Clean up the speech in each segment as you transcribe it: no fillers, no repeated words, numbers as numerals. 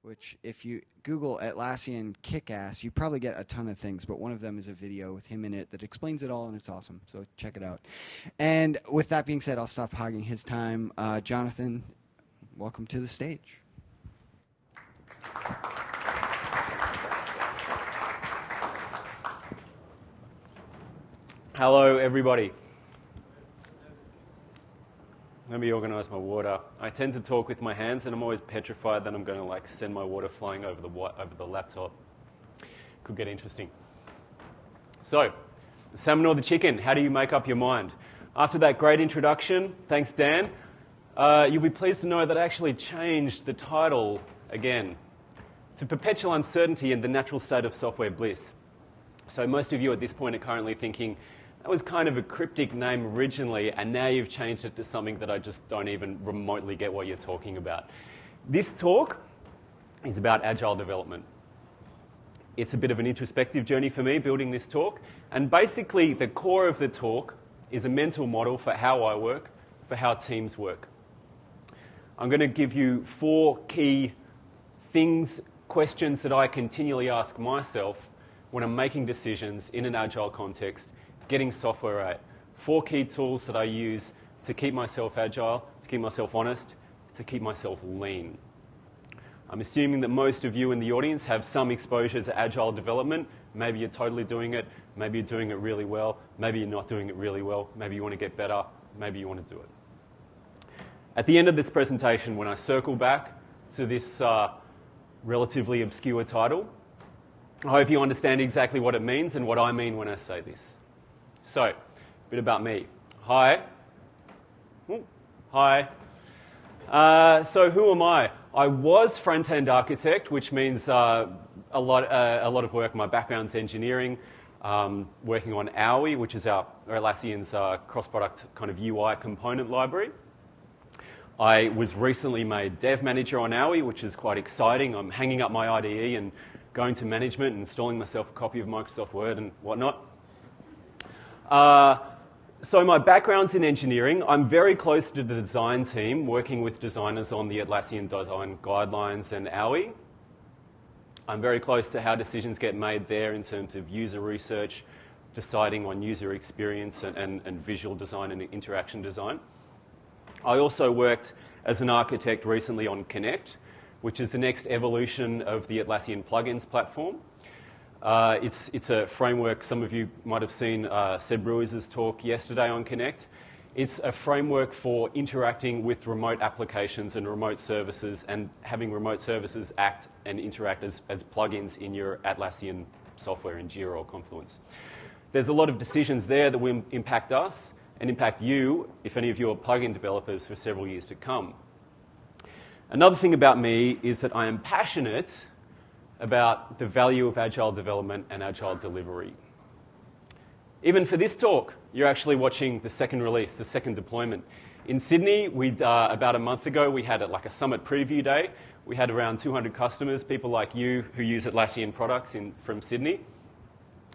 which if you Google Atlassian kick-ass, you probably get a ton of things, but one of them is a video with him in it that explains it all, and it's awesome, so check it out. And with that being said, I'll stop hogging his time. Jonathan, welcome to the stage. Hello, everybody. Let me organize my water. I tend to talk with my hands, and I'm always petrified that I'm going to send my water flying over the laptop. Could get interesting. So, the salmon or the chicken? How do you make up your mind? After that great introduction, thanks Dan, you'll be pleased to know that I actually changed the title again to Perpetual Uncertainty and the Natural State of Software Bliss. So most of you at this point are currently thinking, that was kind of a cryptic name originally, and now you've changed it to something that I just don't even remotely get what you're talking about. This talk is about Agile development. It's a bit of an introspective journey for me, building this talk, and basically the core of the talk is a mental model for how I work, for how teams work. I'm going to give you 4 key questions that I continually ask myself when I'm making decisions in an Agile context, getting software right. 4 key tools that I use to keep myself agile, to keep myself honest, to keep myself lean. I'm assuming that most of you in the audience have some exposure to Agile development. Maybe you're totally doing it, maybe you're doing it really well, maybe you're not doing it really well, maybe you want to get better, maybe you want to do it. At the end of this presentation, when I circle back to this relatively obscure title, I hope you understand exactly what it means and what I mean when I say this. So, a bit about me. Hi. Ooh, hi. So who am I? I was front-end architect, which means a lot of work. My background's engineering, working on Aui, which is Atlassian's cross-product kind of UI component library. I was recently made dev manager on Aui, which is quite exciting. I'm hanging up my IDE and going to management and installing myself a copy of Microsoft Word and whatnot. So my background's in engineering. I'm very close to the design team, working with designers on the Atlassian design guidelines and Aui. I'm very close to how decisions get made there in terms of user research, deciding on user experience and visual design and interaction design. I also worked as an architect recently on Connect, which is the next evolution of the Atlassian plugins platform. It's a framework. Some of you might have seen Seb Ruiz's talk yesterday on Connect. It's a framework for interacting with remote applications and remote services and having remote services act and interact as plugins in your Atlassian software in Jira or Confluence. There's a lot of decisions there that will impact us and impact you, if any of you are plugin developers, for several years to come. Another thing about me is that I am passionate about the value of Agile development and Agile delivery. Even for this talk, you're actually watching the second release, the second deployment. In Sydney, about a month ago, we had a summit preview day. We had around 200 customers, people like you who use Atlassian products from Sydney.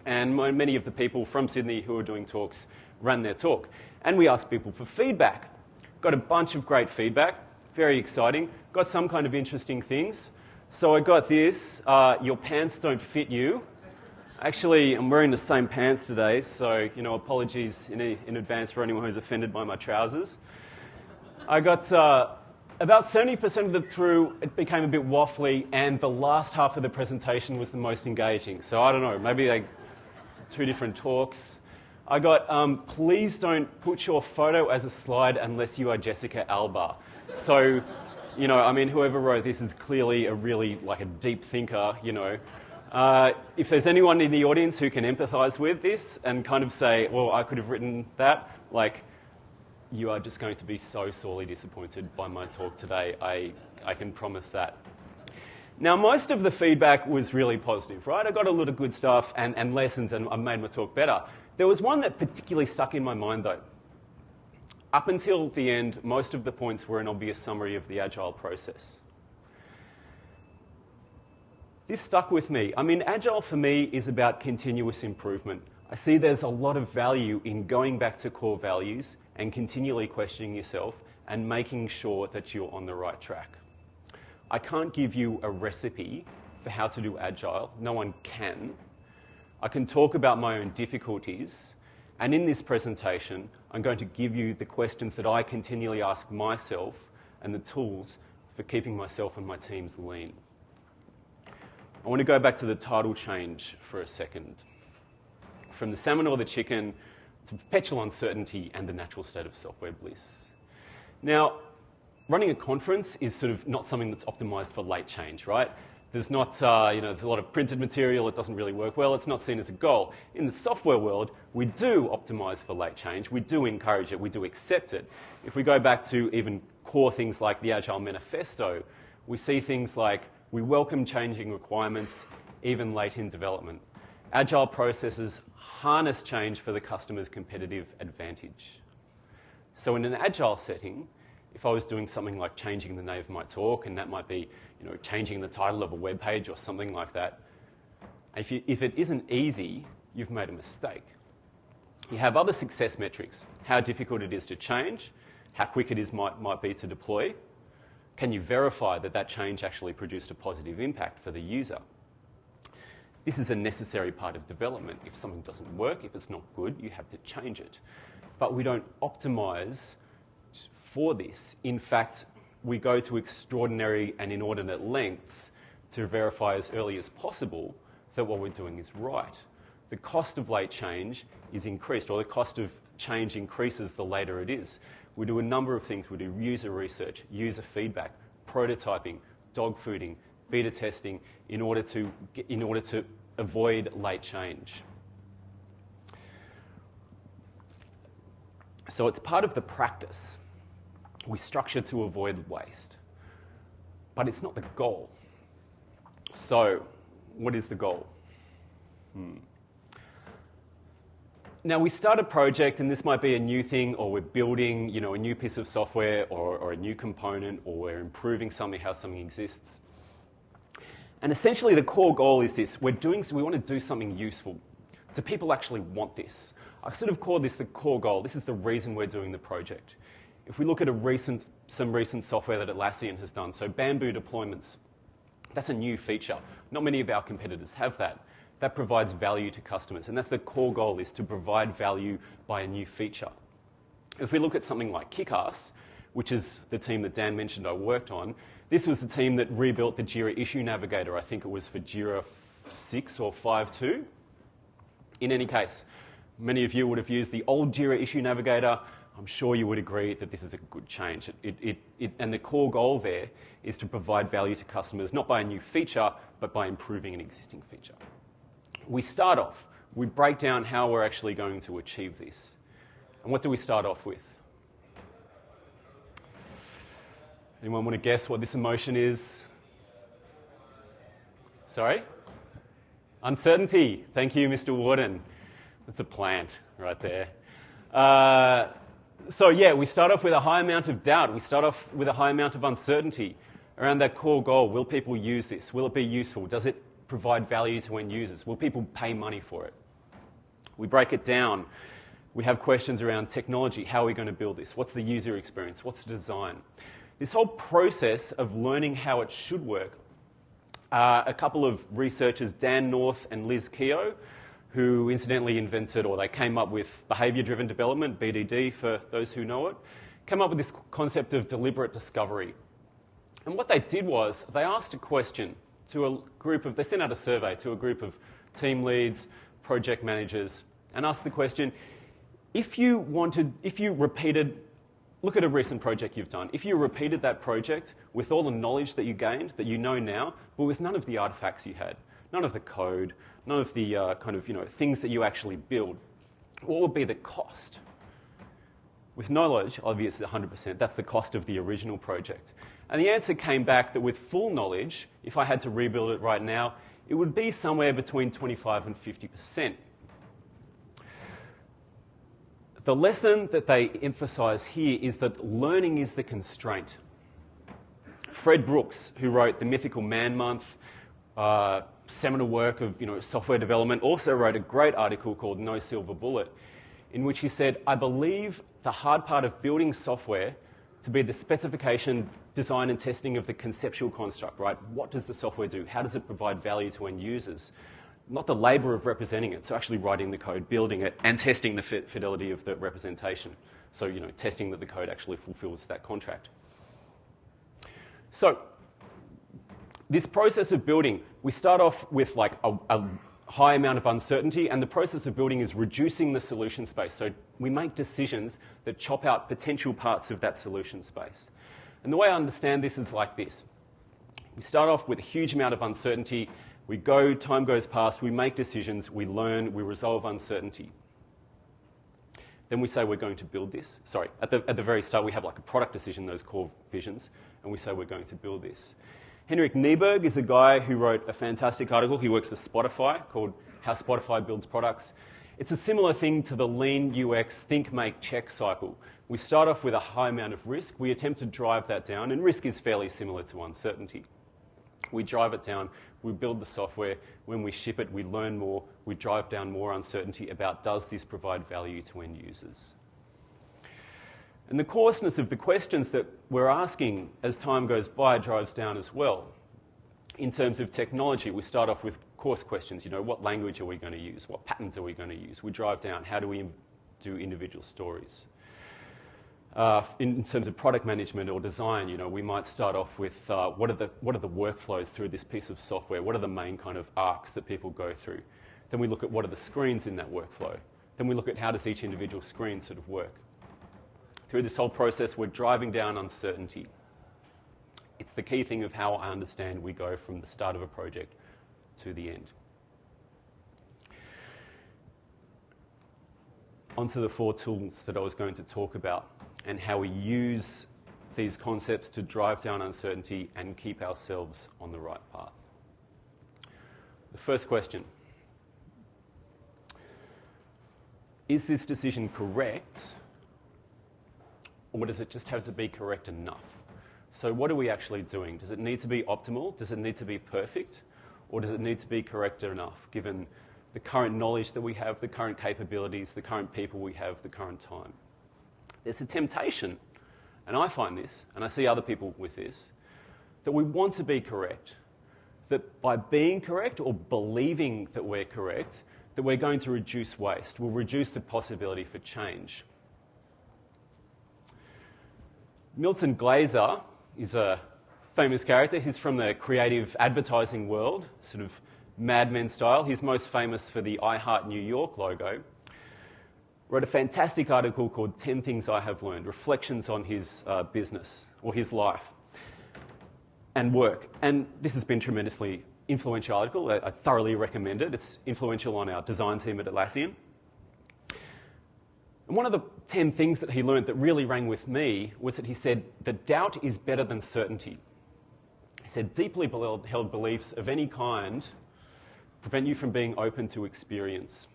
And many of the people from Sydney who are doing talks ran their talk. And we asked people for feedback. Got a bunch of great feedback, very exciting. Got some kind of interesting things. So I got this, your pants don't fit you. Actually, I'm wearing the same pants today, so apologies in advance for anyone who's offended by my trousers. I got about 70% of it through, it became a bit waffly, and the last half of the presentation was the most engaging. So I don't know, maybe they 2 different talks. I got, please don't put your photo as a slide unless you are Jessica Alba. So, whoever wrote this is clearly a deep thinker, If there's anyone in the audience who can empathize with this and kind of say, well, I could have written that, you are just going to be so sorely disappointed by my talk today. I can promise that. Now, most of the feedback was really positive, right? I got a lot of good stuff and lessons, and I made my talk better. There was one that particularly stuck in my mind, though. Up until the end, most of the points were an obvious summary of the Agile process. This stuck with me. Agile for me is about continuous improvement. I see there's a lot of value in going back to core values and continually questioning yourself and making sure that you're on the right track. I can't give you a recipe for how to do Agile. No one can. I can talk about my own difficulties, and in this presentation, I'm going to give you the questions that I continually ask myself and the tools for keeping myself and my teams lean. I want to go back to the title change for a second. From the salmon or the chicken to perpetual uncertainty and the natural state of software bliss. Now, running a conference is sort of not something that's optimized for late change, right? There's not, there's a lot of printed material, it doesn't really work well, it's not seen as a goal. In the software world, we do optimize for late change, we do encourage it, we do accept it. If we go back to even core things like the Agile Manifesto, we see things like we welcome changing requirements even late in development. Agile processes harness change for the customer's competitive advantage. So in an Agile setting, if I was doing something like changing the name of my talk, and that might be changing the title of a web page or something like that, if it isn't easy, you've made a mistake. You have other success metrics, how difficult it is to change, how quick it might be to deploy. Can you verify that change actually produced a positive impact for the user? This is a necessary part of development. If something doesn't work, if it's not good, you have to change it. But we don't optimize for this. In fact, we go to extraordinary and inordinate lengths to verify as early as possible that what we're doing is right. The cost of late change is increased, or the cost of change increases the later it is. We do a number of things. We do user research, user feedback, prototyping, dog fooding, beta testing in order to avoid late change. So it's part of the practice. We structure to avoid waste, but it's not the goal. So what is the goal? Now, we start a project, and this might be a new thing, or we're building a new piece of software or a new component, or we're improving how something exists. And essentially the core goal is this. We want to do something useful. Do people actually want this? I sort of call this the core goal. This is the reason we're doing the project. If we look at some recent software that Atlassian has done, so Bamboo deployments, that's a new feature. Not many of our competitors have that. That provides value to customers, and that's the core goal, is to provide value by a new feature. If we look at something like Kick-Ass, which is the team that Dan mentioned I worked on, this was the team that rebuilt the Jira Issue Navigator. I think it was for Jira 6 or 5.2. In any case, many of you would have used the old Jira Issue Navigator. I'm sure you would agree that this is a good change. And the core goal there is to provide value to customers, not by a new feature, but by improving an existing feature. We start off, we break down how we're actually going to achieve this. And what do we start off with? Anyone want to guess what this emotion is? Sorry? Uncertainty. Thank you, Mr. Warden. That's a plant right there. We start off with a high amount of doubt. We start off with a high amount of uncertainty around that core goal. Will people use this? Will it be useful? Does it provide value to end users? Will people pay money for it? We break it down. We have questions around technology. How are we going to build this? What's the user experience? What's the design? This whole process of learning how it should work, a couple of researchers, Dan North and Liz Keogh, who incidentally invented, or they came up with behaviour-driven development, BDD for those who know it, came up with this concept of deliberate discovery. And what they did was they asked a question to they sent out a survey to a group of team leads, project managers, and asked the question, look at a recent project you've done. If you repeated that project with all the knowledge that you gained, that you know now, but with none of the artifacts you had, none of the code, none of the things that you actually build, what would be the cost? With knowledge, obviously 100%, that's the cost of the original project. And the answer came back that with full knowledge, if I had to rebuild it right now, it would be somewhere between 25 and 50%. The lesson that they emphasise here is that learning is the constraint. Fred Brooks, who wrote The Mythical Man Month, seminal work of software development, also wrote a great article called No Silver Bullet, in which he said, I believe the hard part of building software to be the specification, design and testing of the conceptual construct, right? What does the software do? How does it provide value to end users? Not the labor of representing it, so actually writing the code, building it, and testing the fidelity of the representation. So, testing that the code actually fulfills that contract. So, this process of building, we start off with like a high amount of uncertainty, and the process of building is reducing the solution space. So we make decisions that chop out potential parts of that solution space. And the way I understand this is like this. We start off with a huge amount of uncertainty. We go, time goes past, we make decisions, we learn, we resolve uncertainty. Then we say we're going to build this. Sorry, at the very start we have like a product decision, those core visions, and we say we're going to build this. Henrik Nieberg is a guy who wrote a fantastic article. He works for Spotify called How Spotify Builds Products. It's a similar thing to the lean UX think, make, check cycle. We start off with a high amount of risk. We attempt to drive that down, and risk is fairly similar to uncertainty. We drive it down, we build the software. When we ship it, we learn more. We drive down more uncertainty about does this provide value to end users. And the coarseness of the questions that we're asking as time goes by drives down as well. In terms of technology, we start off with coarse questions. What language are we going to use? What patterns are we going to use? We drive down, how do we do individual stories? In terms of product management or design, we might start off with what are the workflows through this piece of software? What are the main kind of arcs that people go through? Then we look at what are the screens in that workflow. Then we look at how does each individual screen sort of work. Through this whole process, we're driving down uncertainty. It's the key thing of how I understand we go from the start of a project to the end. Onto the 4 tools that I was going to talk about and how we use these concepts to drive down uncertainty and keep ourselves on the right path. The first question: is this decision correct, or does it just have to be correct enough? So what are we actually doing? Does it need to be optimal? Does it need to be perfect? Or does it need to be correct enough, given the current knowledge that we have, the current capabilities, the current people we have, the current time? There's a temptation, and I find this, and I see other people with this, that we want to be correct. That by being correct or believing that we're correct, that we're going to reduce waste. We'll reduce the possibility for change. Milton Glaser is a famous character. He's from the creative advertising world, sort of Mad Men style. He's most famous for the I Heart New York logo. Wrote a fantastic article called 10 Things I Have Learned, reflections on his business or his life and work. And this has been tremendously influential article. I thoroughly recommend it. It's influential on our design team at Atlassian. And one of the 10 things that he learned that really rang with me was that he said that doubt is better than certainty. He said deeply held beliefs of any kind prevent you from being open to experience.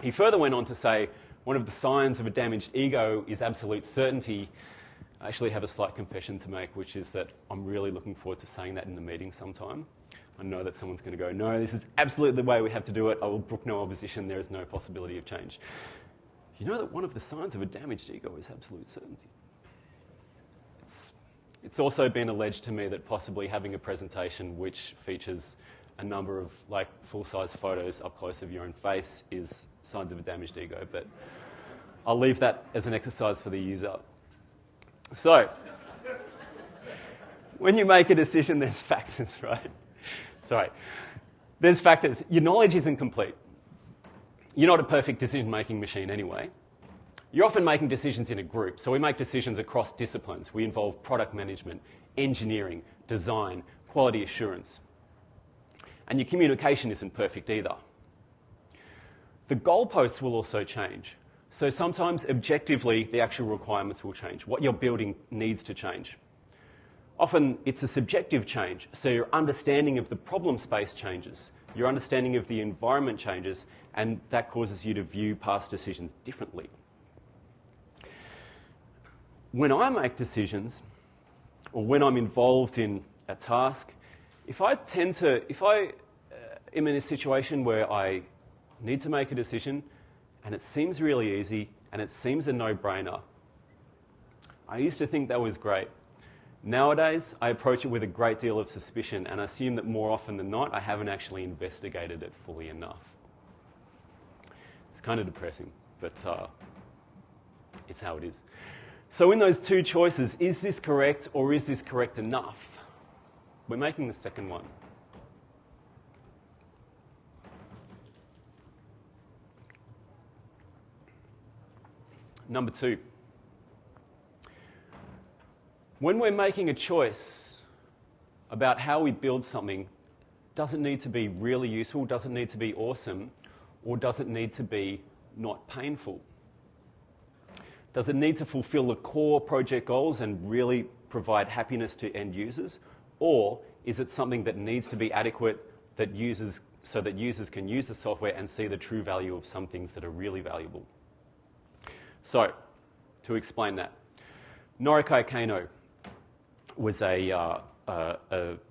He further went on to say one of the signs of a damaged ego is absolute certainty. I actually have a slight confession to make, which is that I'm really looking forward to saying that in the meeting sometime. I know that someone's going to go, no, this is absolutely the way we have to do it. I will brook no opposition. There is no possibility of change. You know that one of the signs of a damaged ego is absolute certainty. It's also been alleged to me that possibly having a presentation which features a number of full-size photos up close of your own face is signs of a damaged ego, but I'll leave that as an exercise for the user. So, when you make a decision, there's factors, right? Sorry. There's factors. Your knowledge isn't complete. You're not a perfect decision-making machine anyway. You're often making decisions in a group, so we make decisions across disciplines. We involve product management, engineering, design, quality assurance. And your communication isn't perfect either. The goalposts will also change. So sometimes, objectively, the actual requirements will change. What you're building needs to change. Often, it's a subjective change, so your understanding of the problem space changes. Your understanding of the environment changes, and that causes you to view past decisions differently. When I make decisions, or when I'm involved in a task, if I am in a situation where I need to make a decision, and it seems really easy, and it seems a no-brainer, I used to think that was great. Nowadays, I approach it with a great deal of suspicion and assume that more often than not, I haven't actually investigated it fully enough. It's kind of depressing, but it's how it is. So in those two choices, is this correct or is this correct enough? We're making the second one. Number 2. When we're making a choice about how we build something, does it need to be really useful, does it need to be awesome, or does it need to be not painful? Does it need to fulfill the core project goals and really provide happiness to end users? Or is it something that needs to be adequate so that users can use the software and see the true value of some things that are really valuable? So, to explain that, Norikai Kano was a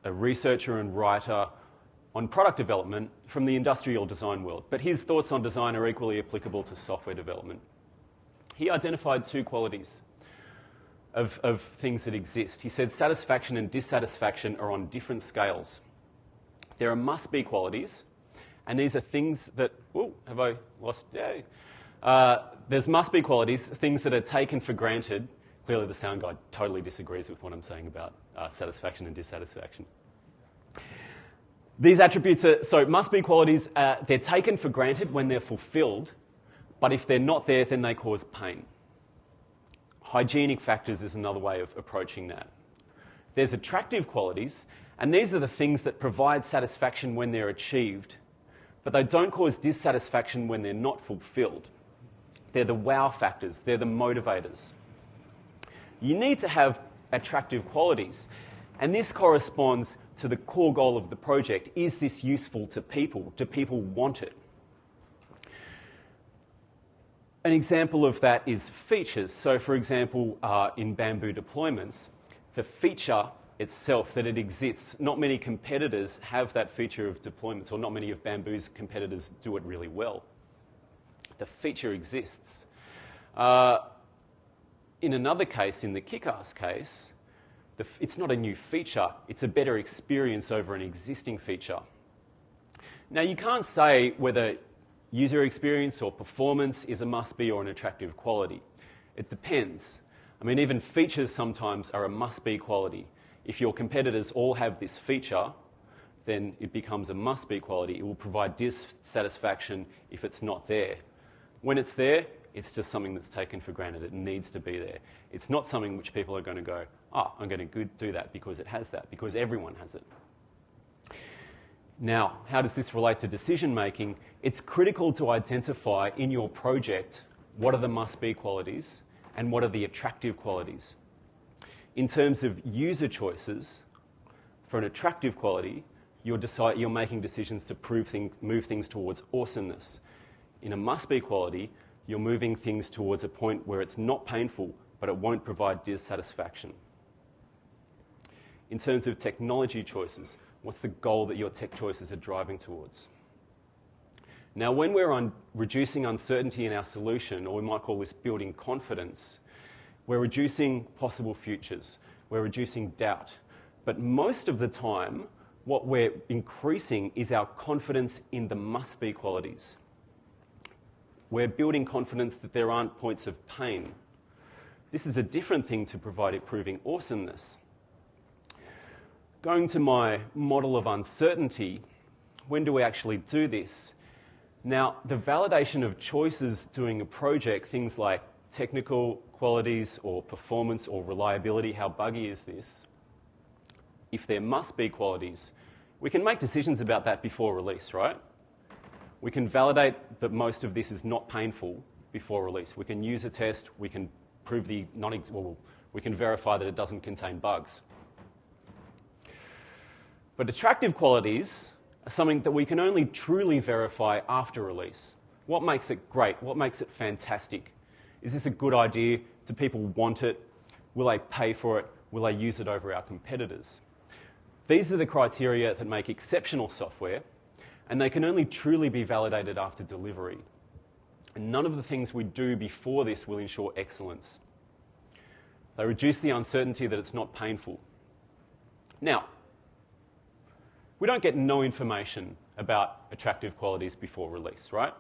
researcher and writer on product development from the industrial design world, but his thoughts on design are equally applicable to software development. He identified 2 qualities of things that exist. He said satisfaction and dissatisfaction are on different scales. There are must-be qualities, and these are things that... Oh, have I lost... Yeah. There's must-be qualities, things that are taken for granted. Clearly the sound guy totally disagrees with what I'm saying about satisfaction and dissatisfaction. These attributes are... So must-be qualities, they're taken for granted when they're fulfilled, but if they're not there, then they cause pain. Hygienic factors is another way of approaching that. There's attractive qualities, and these are the things that provide satisfaction when they're achieved, but they don't cause dissatisfaction when they're not fulfilled. They're the wow factors, they're the motivators. You need to have attractive qualities, and this corresponds to the core goal of the project. Is this useful to people? Do people want it? An example of that is features. So for example, in Bamboo deployments, the feature itself, that it exists, not many competitors have that feature of deployments, or not many of Bamboo's competitors do it really well. The feature exists. In another case, in the Kick-Ass case, it's not a new feature, it's a better experience over an existing feature. Now you can't say whether user experience or performance is a must-be or an attractive quality. It depends. I mean, even features sometimes are a must-be quality. If your competitors all have this feature, then it becomes a must-be quality. It will provide dissatisfaction if it's not there. When it's there, it's just something that's taken for granted. It needs to be there. It's not something which people are going to go, I'm going to do that because it has that, because everyone has it. Now, how does this relate to decision making? It's critical to identify in your project what are the must-be qualities and what are the attractive qualities. In terms of user choices, for an attractive quality, you're making decisions to move things towards awesomeness. In a must-be quality, you're moving things towards a point where it's not painful, but it won't provide dissatisfaction. In terms of technology choices, what's the goal that your tech choices are driving towards? Now, when we're on reducing uncertainty in our solution, or we might call this building confidence, we're reducing possible futures, we're reducing doubt. But most of the time, what we're increasing is our confidence in the must-be qualities. We're building confidence that there aren't points of pain. This is a different thing to proving awesomeness. Going to my model of uncertainty, when do we actually do this? Now, the validation of choices doing a project, things like technical qualities or performance or reliability, how buggy is this? If there must be qualities, we can make decisions about that before release, right? We can validate that most of this is not painful before release. We can use a test, we can prove we can verify that it doesn't contain bugs. But attractive qualities are something that we can only truly verify after release. What makes it great? What makes it fantastic? Is this a good idea? Do people want it? Will they pay for it? Will they use it over our competitors? These are the criteria that make exceptional software, and they can only truly be validated after delivery. And none of the things we do before this will ensure excellence. They reduce the uncertainty that it's not painful. Now, we don't get no information about attractive qualities before release, right?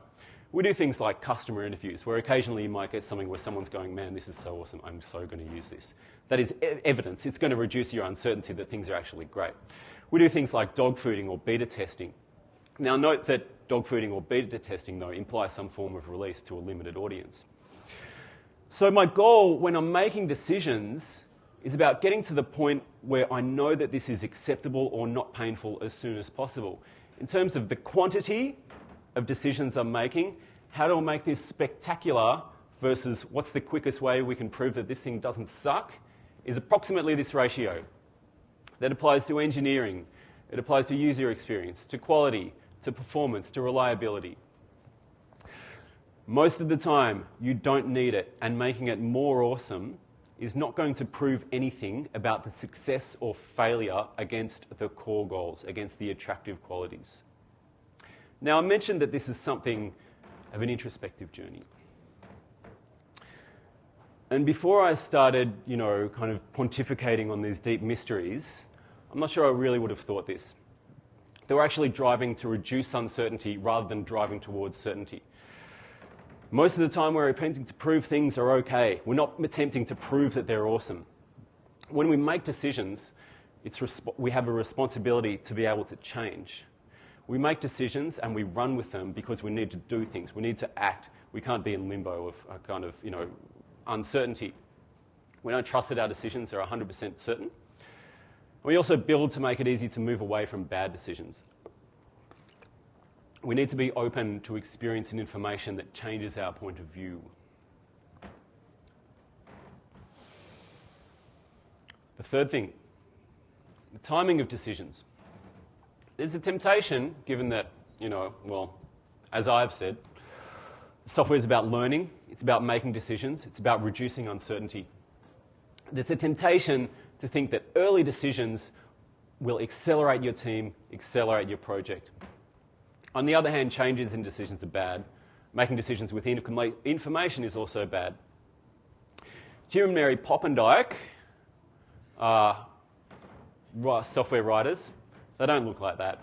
We do things like customer interviews, where occasionally you might get something where someone's going, man, this is so awesome, I'm so going to use this. That is evidence. It's going to reduce your uncertainty that things are actually great. We do things like dog fooding or beta testing. Now, note that dog fooding or beta testing, though, implies some form of release to a limited audience. So my goal when I'm making decisions is about getting to the point where I know that this is acceptable or not painful as soon as possible. In terms of the quantity of decisions I'm making, how do I make this spectacular versus what's the quickest way we can prove that this thing doesn't suck, is approximately this ratio. That applies to engineering, it applies to user experience, to quality, to performance, to reliability. Most of the time, you don't need it, and making it more awesome is not going to prove anything about the success or failure against the core goals, against the attractive qualities. Now, I mentioned that this is something of an introspective journey. And before I started, kind of pontificating on these deep mysteries, I'm not sure I really would have thought this. They were actually driving to reduce uncertainty rather than driving towards certainty. Most of the time we're attempting to prove things are okay. We're not attempting to prove that they're awesome. When we make decisions, we have a responsibility to be able to change. We make decisions and we run with them because we need to do things. We need to act. We can't be in limbo of a kind of, uncertainty. We don't trust that our decisions are 100% certain. We also build to make it easy to move away from bad decisions. We need to be open to experiencing information that changes our point of view. The third thing, the timing of decisions. There's a temptation, given that, as I've said, software is about learning, it's about making decisions, it's about reducing uncertainty. There's a temptation to think that early decisions will accelerate your team, accelerate your project. On the other hand, changes in decisions are bad. Making decisions with incomplete information is also bad. Jim and Mary Poppendike are software writers. They don't look like that.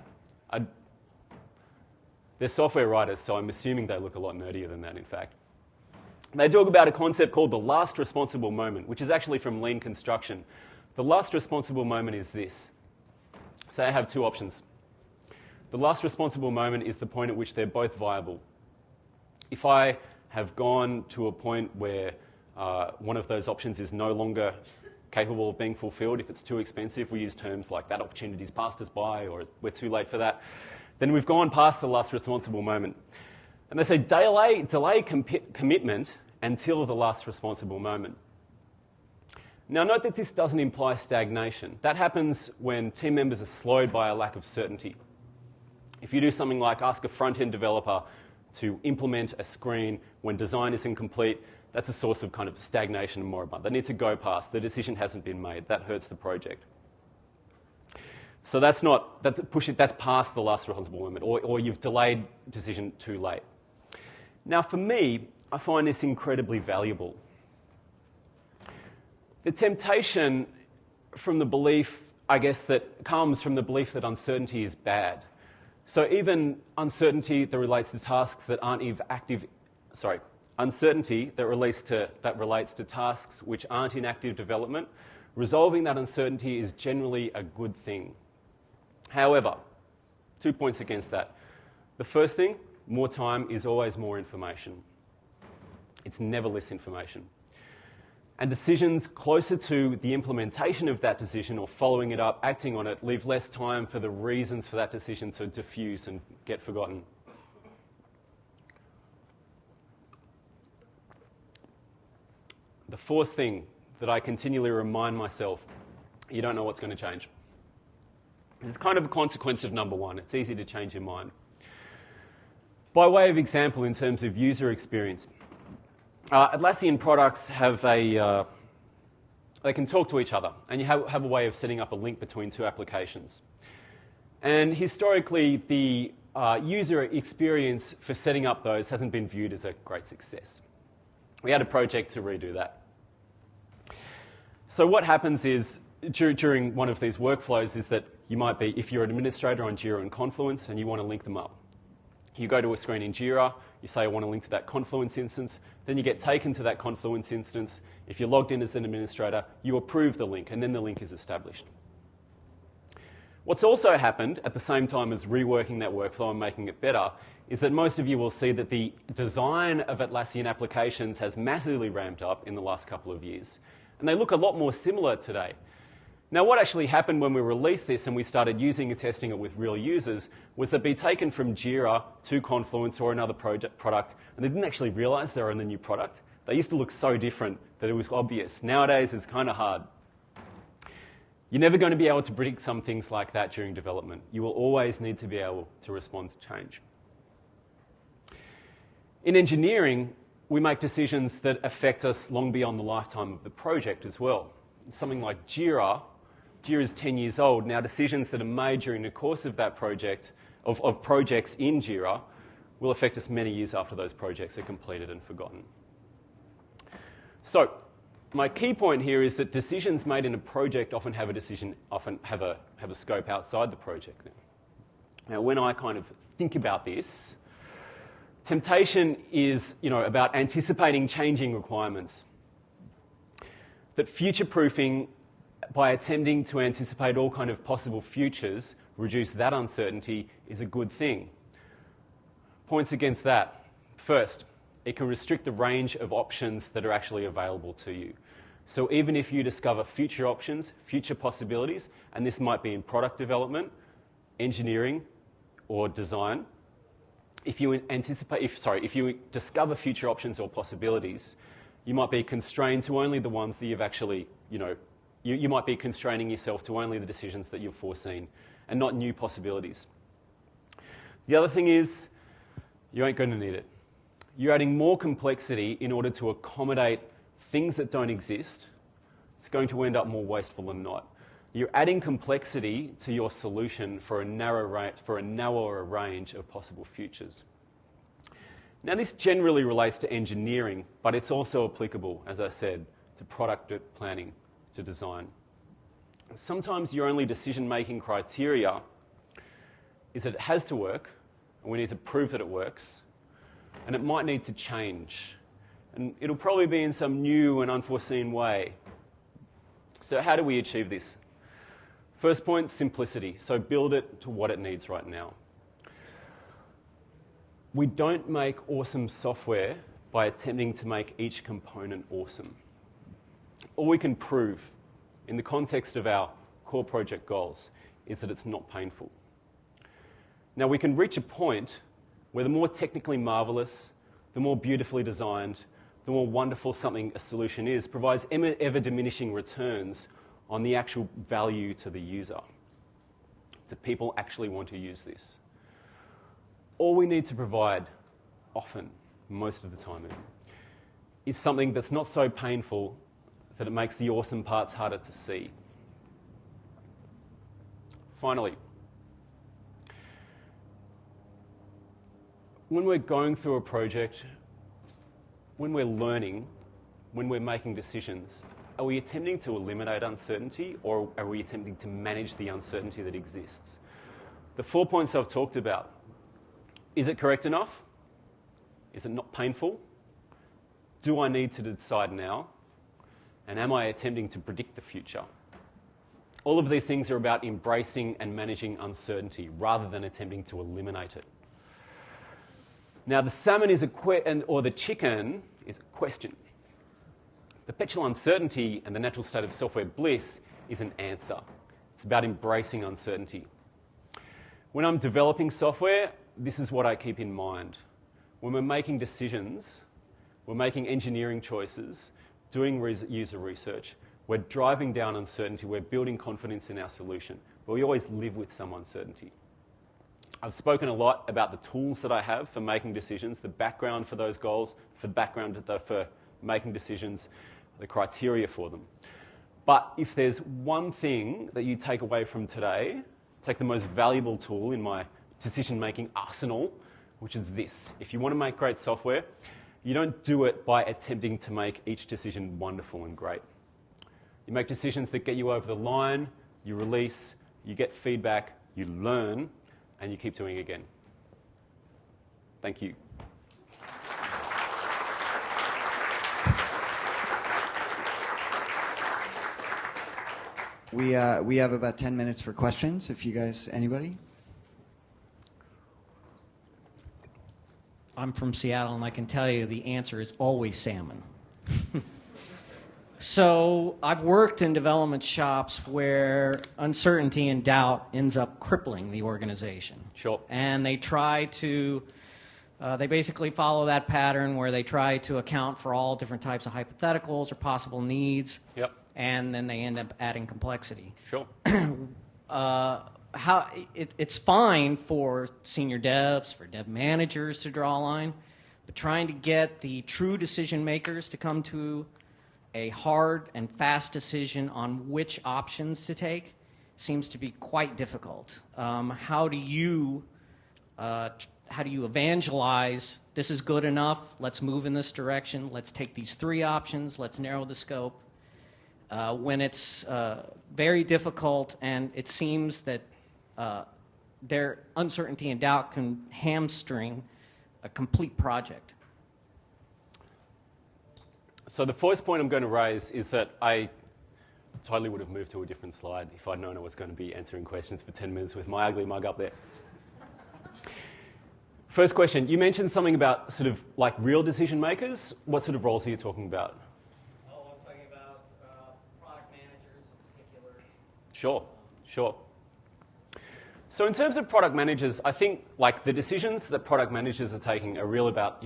They're software writers, so I'm assuming they look a lot nerdier than that, in fact. They talk about a concept called the last responsible moment, which is actually from lean construction. The last responsible moment is this. So I have two options. The last responsible moment is the point at which they're both viable. If I have gone to a point where one of those options is no longer capable of being fulfilled, if it's too expensive, we use terms like that opportunity's passed us by or we're too late for that, then we've gone past the last responsible moment. And they say delay commitment until the last responsible moment. Now note that this doesn't imply stagnation. That happens when team members are slowed by a lack of certainty. If you do something like ask a front-end developer to implement a screen when design isn't complete, that's a source of kind of stagnation and moribund. They need to go past. The decision hasn't been made. That hurts the project. So that's past the last responsible moment, or you've delayed decision too late. Now for me, I find this incredibly valuable. The temptation from the belief, I guess, that comes from the belief that uncertainty is bad. So even uncertainty that relates to tasks that aren't uncertainty that relates to tasks which aren't in active development, resolving that uncertainty is generally a good thing. However, 2 points against that. The first thing, more time is always more information. It's never less information. And decisions closer to the implementation of that decision or following it up, acting on it, leave less time for the reasons for that decision to diffuse and get forgotten. The fourth thing that I continually remind myself, you don't know what's going to change. This is kind of a consequence of number one. It's easy to change your mind. By way of example, in terms of user experience, Atlassian products have they can talk to each other, and you have a way of setting up a link between two applications. And historically, the user experience for setting up those hasn't been viewed as a great success. We had a project to redo that. So what happens is, during one of these workflows, is that you might be, if you're an administrator on Jira and Confluence and you want to link them up, you go to a screen in Jira, you say, I want to link to that Confluence instance, then you get taken to that Confluence instance. If you're logged in as an administrator, you approve the link, and then the link is established. What's also happened at the same time as reworking that workflow and making it better is that most of you will see that the design of Atlassian applications has massively ramped up in the last couple of years. And they look a lot more similar today. Now, what actually happened when we released this and we started using and testing it with real users was they'd be taken from Jira to Confluence or another product, and they didn't actually realize they were in the new product. They used to look so different that it was obvious. Nowadays, it's kind of hard. You're never going to be able to predict some things like that during development. You will always need to be able to respond to change. In engineering, we make decisions that affect us long beyond the lifetime of the project as well. Something like Jira. Jira's 10 years old. Now, decisions that are made during the course of that project, of projects in Jira, will affect us many years after those projects are completed and forgotten. So, my key point here is that decisions made in a project often have a scope outside the project. Now, when I kind of think about this, temptation is, about anticipating changing requirements. That future-proofing, by attempting to anticipate all kind of possible futures, reduce that uncertainty, is a good thing. Points against that. First, it can restrict the range of options that are actually available to you. So even if you discover future options, future possibilities, and this might be in product development, engineering, or design, if you discover future options or possibilities, you might be constrained to only the ones that you've actually, you might be constraining yourself to only the decisions that you've foreseen and not new possibilities. The other thing is, you ain't going to need it. You're adding more complexity in order to accommodate things that don't exist. It's going to end up more wasteful than not. You're adding complexity to your solution for a narrower range of possible futures. Now, this generally relates to engineering, but it's also applicable, as I said, to product planning, to design. Sometimes your only decision-making criteria is that it has to work, and we need to prove that it works, and it might need to change. And it'll probably be in some new and unforeseen way. So how do we achieve this? First point, simplicity. So build it to what it needs right now. We don't make awesome software by attempting to make each component awesome. All we can prove in the context of our core project goals is that it's not painful. Now, we can reach a point where the more technically marvelous, the more beautifully designed, the more wonderful a solution is, provides ever diminishing returns on the actual value to the user. Do people actually want to use this? All we need to provide, often, most of the time, is something that's not so painful that it makes the awesome parts harder to see. Finally, when we're going through a project, when we're learning, when we're making decisions, are we attempting to eliminate uncertainty, or are we attempting to manage the uncertainty that exists? The 4 points I've talked about. Is it correct enough? Is it not painful? Do I need to decide now? And am I attempting to predict the future? All of these things are about embracing and managing uncertainty rather than attempting to eliminate it. Now, the salmon is or the chicken is a question. Perpetual uncertainty and the natural state of software bliss is an answer. It's about embracing uncertainty. When I'm developing software, this is what I keep in mind. When we're making decisions, we're making engineering choices, doing user research, we're driving down uncertainty, we're building confidence in our solution, but we always live with some uncertainty. I've spoken a lot about the tools that I have for making decisions, the background for those goals, for making decisions, the criteria for them. But if there's one thing that you take away from today, take the most valuable tool in my decision-making arsenal, which is this. If you want to make great software, you don't do it by attempting to make each decision wonderful and great. You make decisions that get you over the line, you release, you get feedback, you learn, and you keep doing it again. Thank you. We have about 10 minutes for questions, if you guys, anybody? I'm from Seattle, and I can tell you the answer is always salmon. So I've worked in development shops where uncertainty and doubt ends up crippling the organization. Sure. And they try to, they basically follow that pattern where they try to account for all different types of hypotheticals or possible needs. Yep. And then they end up adding complexity. Sure. It's fine for senior devs, for dev managers to draw a line, but trying to get the true decision makers to come to a hard and fast decision on which options to take seems to be quite difficult. How do you evangelize, this is good enough, let's move in this direction, let's take these 3 options, let's narrow the scope, when it's very difficult and it seems that their uncertainty and doubt can hamstring a complete project. So the first point I'm going to raise is that I totally would have moved to a different slide if I'd known I was going to be answering questions for 10 minutes with my ugly mug up there. First question, you mentioned something about sort of like real decision makers. What sort of roles are you talking about? Oh, I'm talking about product managers in particular. Sure. So in terms of product managers, I think like the decisions that product managers are taking are real about,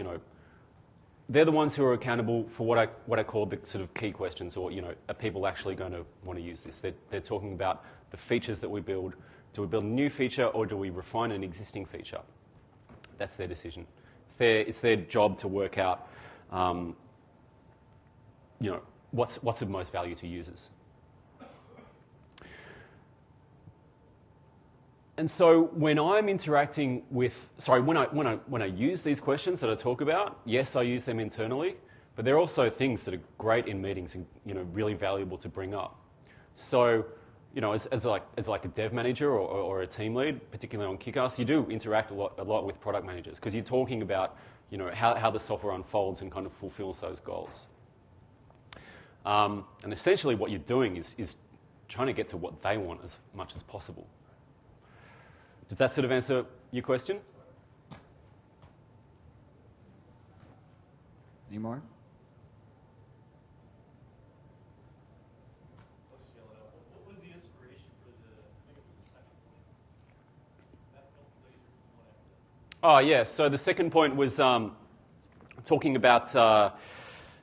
they're the ones who are accountable for what I call the sort of key questions, or are people actually going to want to use this? They're talking about the features that we build. Do we build a new feature, or do we refine an existing feature? That's their decision. It's their job to work out, what's of most value to users. And so when I'm interacting with, when I use these questions that I talk about, yes, I use them internally, but they're also things that are great in meetings and really valuable to bring up. So, as like a dev manager or a team lead, particularly on Kickass, you do interact a lot with product managers because you're talking about how the software unfolds and kind of fulfills those goals. And essentially, what you're doing is trying to get to what they want as much as possible. Does that sort of answer your question? Any more? What was the inspiration for I think it was the second point? Oh, yeah. So the second point was talking about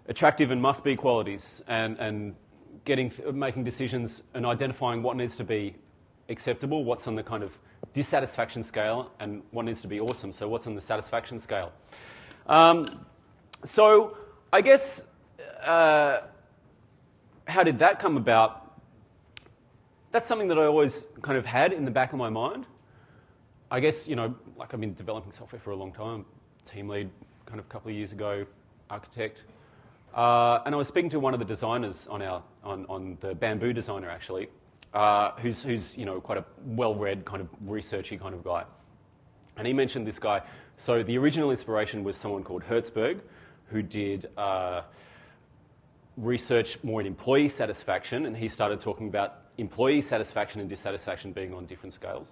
attractive and must-be qualities and making decisions and identifying what needs to be acceptable, what's on the kind of dissatisfaction scale, and what needs to be awesome. So what's on the satisfaction scale? So I guess how did that come about? That's something that I always kind of had in the back of my mind. I guess, like I've been developing software for a long time, team lead kind of a couple of years ago, architect. And I was speaking to one of the designers on the Bamboo designer, actually, who's quite a well-read, kind of researchy kind of guy. And he mentioned this guy. So the original inspiration was someone called Hertzberg, who did research more in employee satisfaction, and he started talking about employee satisfaction and dissatisfaction being on different scales.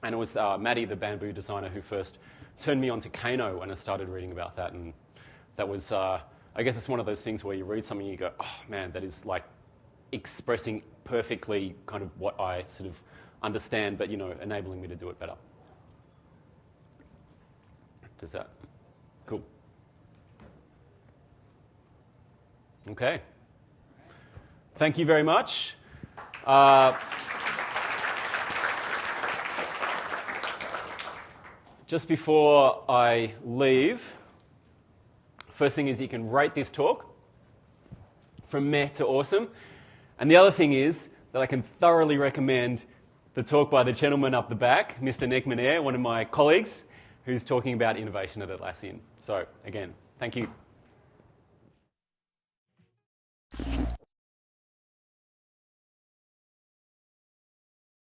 And it was Maddie, the Bamboo designer, who first turned me on to Kano when I started reading about that. And that was, I guess it's one of those things where you read something and you go, oh man, that is like expressing perfectly kind of what I sort of understand, but enabling me to do it better. Does that? Cool. Okay. Thank you very much. Just before I leave, first thing is you can rate this talk from meh to awesome. And the other thing is that I can thoroughly recommend the talk by the gentleman up the back, Mr. Nick Manair, one of my colleagues, who's talking about innovation at Atlassian. So, again, thank you.